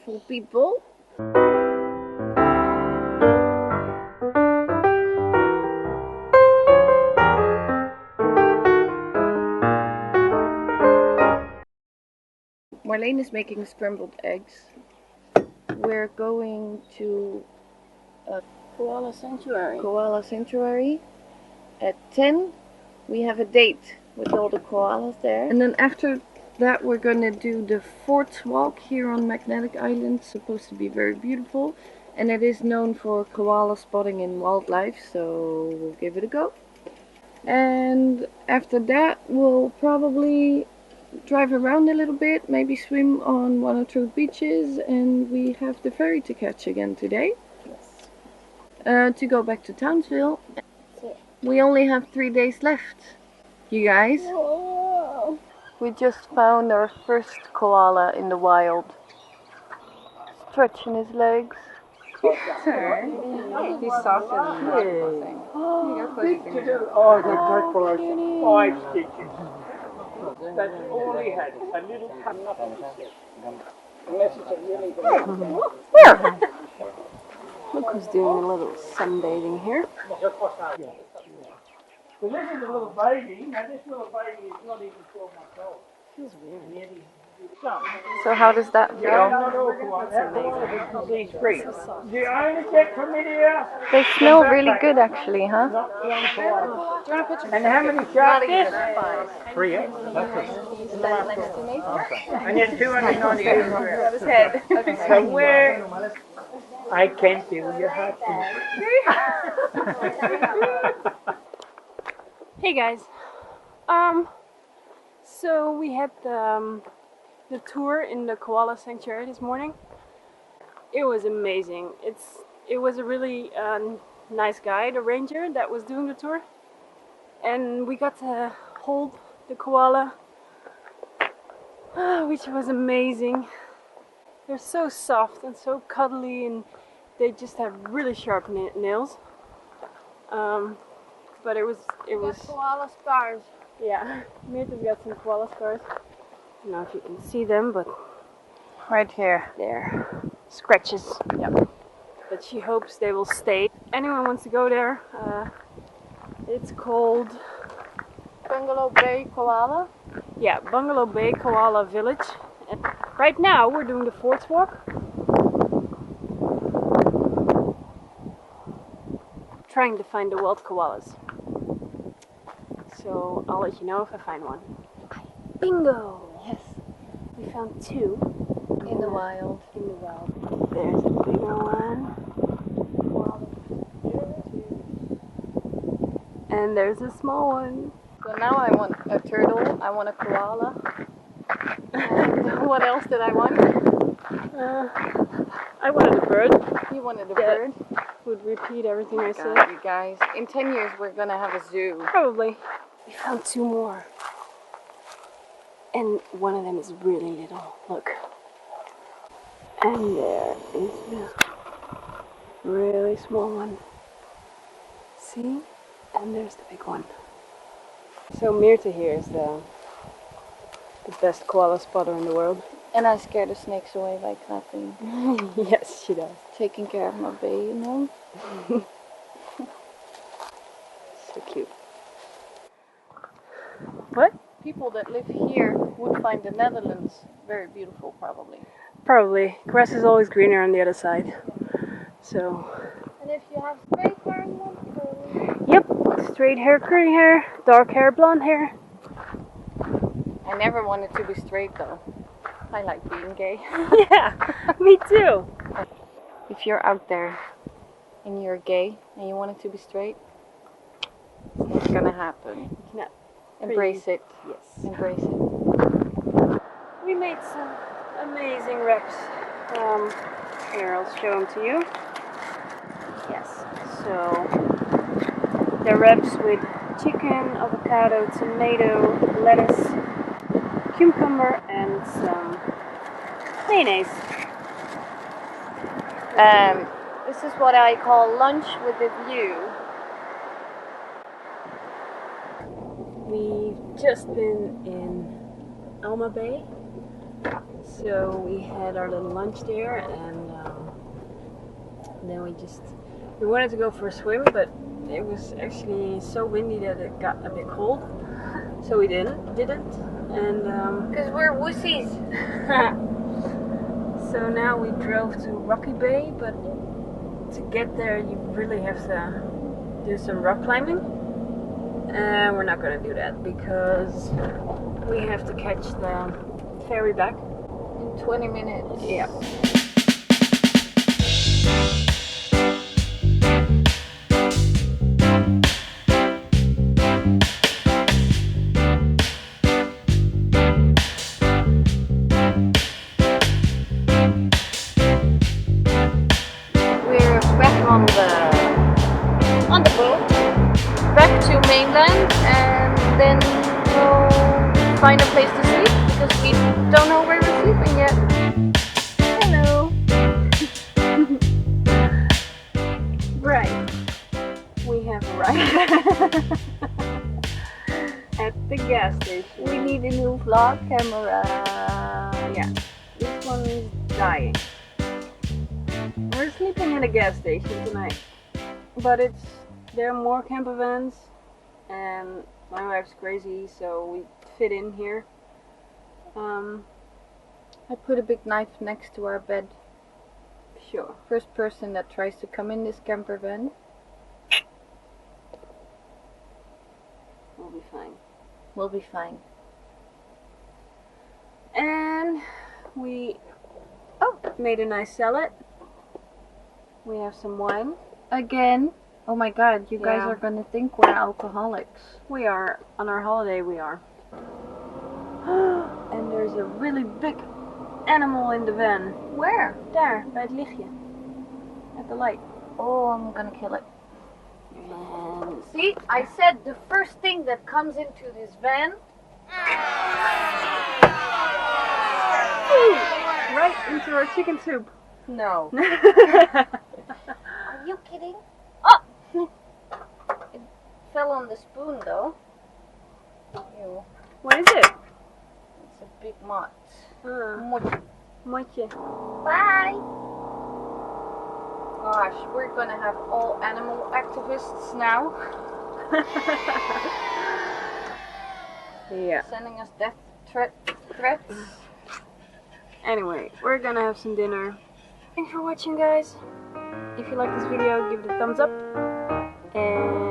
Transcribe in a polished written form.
beautiful people. Marleen is making scrambled eggs. We're going to a Koala sanctuary. koala sanctuary at 10. We have a date with all the koalas there. And then after that we're gonna do the Forts Walk here on Magnetic Island. It's supposed to be very beautiful. And it is known for koala spotting in wildlife, so we'll give it a go. And after that we'll probably drive around a little bit, maybe swim on one or two beaches, and we have the ferry to catch again today. Yes. To go back to Townsville. We only have 3 days left, you guys. Whoa. We just found our first koala in the wild. Stretching his legs. He's softer than that thing. Oh, the dark for 5 stitches. That's all he had. A little tap, nothing to say. Unless it's a really good. Look who's doing a little sunbathing here. So this is a little baby. Now this little baby is not even 12 months old. Feels weird. So how does that Yeah, feel? not all koalas. That koala is disease-free. You only get chlamydia. They smell really good actually, huh? Not young koalas. And how many sharks is? 3, yeah? Stand next to me. And then 298 grams. His head. Somewhere I can feel your heartbeat. Hey guys. So we had the tour in the koala sanctuary this morning. It was amazing. It was a really nice guide, a ranger that was doing the tour, and we got to hold the koala, which was amazing. They're so soft and so cuddly, and they just have really sharp nails. But it was Koala scars. yeah. Myrthe's got some koala scars. I don't know if you can see them, but Right here. they're scratches. Yep. But she hopes they will stay. Anyone wants to go there? It's called Bungalow Bay Koala. Bungalow Bay Koala Village. And right now we're doing the Forts Walk. Trying to find the wild koalas. So I'll let you know if I find one. Bingo! Yes. We found 2 In the wild. in the wild. There's a bigger one. And there's a small one. So now I want a turtle, I want a koala. And what else did I want? I wanted a bird. You wanted a Yeah. bird? Would repeat everything I said. God, you guys. In 10 years we're gonna have a zoo. Probably. We found 2 more. And one of them is really little. Look. And there is the really small one. See? And there's the big one. So Myrthe here is the best koala spotter in the world. And I scare the snakes away by clapping. Yes, she does. Taking care of my baby, you know? So cute. What? People that live here would find the Netherlands very beautiful, probably. Probably. Grass is always greener on the other side. So, And if you have straight hair, you want curly. yep. Straight hair, curly hair, dark hair, blonde hair. I never wanted to be straight though. I like being gay. Yeah, me too. If you're out there and you're gay and you want it to be straight, it's not gonna happen. No. Embrace it. Yes. Embrace it. We made some amazing wraps. Here, I'll show them to you. Yes. So, they're wraps with chicken, avocado, tomato, lettuce, cucumber, and some mayonnaise. This is what I call lunch with a view. We've just been in Alma Bay, So we had our little lunch there, and then we wanted to go for a swim, but it was actually so windy that it got a bit cold. So we didn't. And because we're wussies. so now we drove to Rocky Bay, but to get there you really have to do some rock climbing. And we're not going to do that because we have to catch the ferry back In 20 minutes. Yeah. We're back on the boat, back to mainland, and then we'll find a place to sleep because we don't know where we're sleeping yet. Hello. Right. We have arrived at the gas station. We need a new vlog camera. Yeah. This one is dying. We're sleeping in a gas station tonight. But there are more camper vans, and my wife's crazy, so we fit in here. I put a big knife next to our bed. Sure. First person that tries to come in this camper van. We'll be fine. We'll be fine. And we made a nice salad. We have some wine. Again. Oh my god, you guys Yeah. are gonna think we're alcoholics. We are on our holiday. We are. And there's a really big animal in the van. Where? Daar, bij het lichtje. At the light. Oh, I'm gonna kill it. And See, I said the first thing that comes into this van. right into our chicken soup. No. Are you kidding? Oh! It fell on the spoon though. Ew. What is it? It's a big mott. Motje. Bye! Gosh, we're gonna have all animal activists now. Yeah. Sending us death threats. Anyway, we're gonna have some dinner. Thanks for watching, guys. If you like this video, give it a thumbs up. And